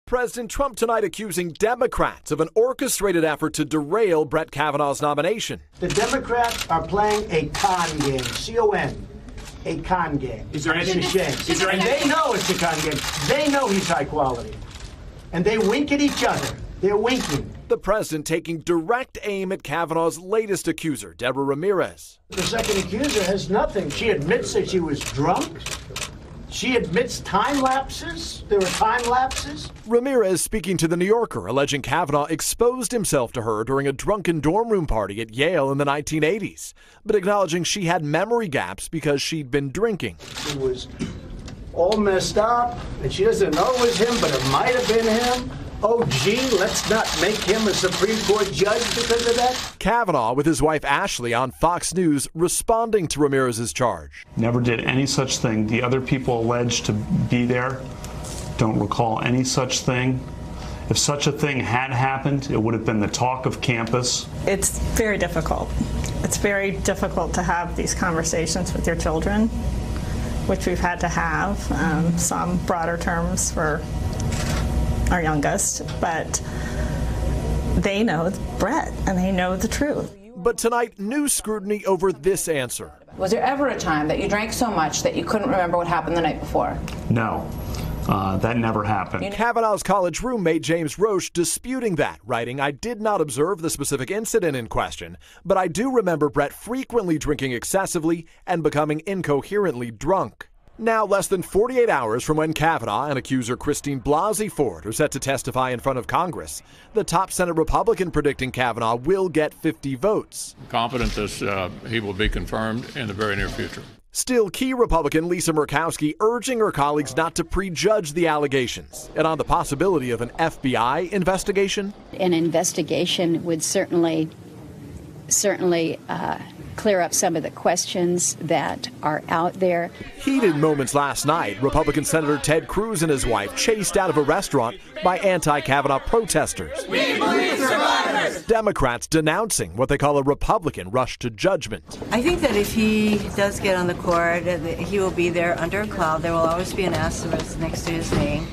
President Trump tonight accusing Democrats of an orchestrated effort to derail Brett Kavanaugh's nomination. The Democrats are playing a con game, C-O-N, a con game. Is there anything? And they know it's a con game. They know he's high quality. And they wink at each other. They're winking. The president taking direct aim at Kavanaugh's latest accuser, Deborah Ramirez. The second accuser has nothing. She admits that she was drunk. She admits time lapses. There were time lapses. Ramirez speaking to The New Yorker, alleging Kavanaugh exposed himself to her during a drunken dorm room party at Yale in the 1980s, but acknowledging she had memory gaps because she'd been drinking. She was all messed up, and she doesn't know it was him, but it might have been him. Oh, gee, let's not make him a Supreme Court judge because of that. Kavanaugh with his wife Ashley on Fox News responding to Ramirez's charge. Never did any such thing. The other people alleged to be there don't recall any such thing. If such a thing had happened, it would have been the talk of campus. It's very difficult. It's very difficult to have these conversations with your children, which we've had to have, some broader terms for our youngest, but they know Brett and they know the truth. But tonight, new scrutiny over this answer. Was there ever a time that you drank so much that you couldn't remember what happened the night before? No, that never happened. Kavanaugh's college roommate James Roche disputing that, writing, "I did not observe the specific incident in question, but I do remember Brett frequently drinking excessively and becoming incoherently drunk." Now, less than 48 hours from when Kavanaugh and accuser Christine Blasey Ford are set to testify in front of Congress, the top Senate Republican predicting Kavanaugh will get 50 votes. Confident that he will be confirmed in the very near future. Still, key Republican Lisa Murkowski urging her colleagues not to prejudge the allegations and on the possibility of an FBI investigation. An investigation would certainly clear up some of the questions that are out there. Heated moments last night. Republican Senator Ted Cruz and his wife chased out of a restaurant by anti-Kavanaugh protesters. We believe survivors. Democrats denouncing what they call a Republican rush to judgment. I think that if he does get on the court, he will be there under a cloud. There will always be an asterisk next to his name.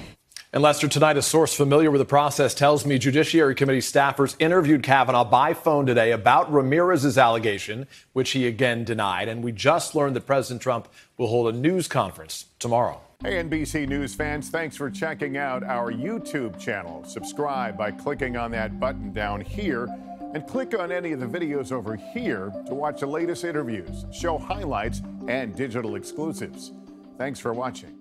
And Lester, tonight, a source familiar with the process tells me Judiciary Committee staffers interviewed Kavanaugh by phone today about Ramirez's allegation, which he again denied. And we just learned that President Trump will hold a news conference tomorrow. Hey, NBC News fans, thanks for checking out our YouTube channel. Subscribe by clicking on that button down here and click on any of the videos over here to watch the latest interviews, show highlights, and digital exclusives. Thanks for watching.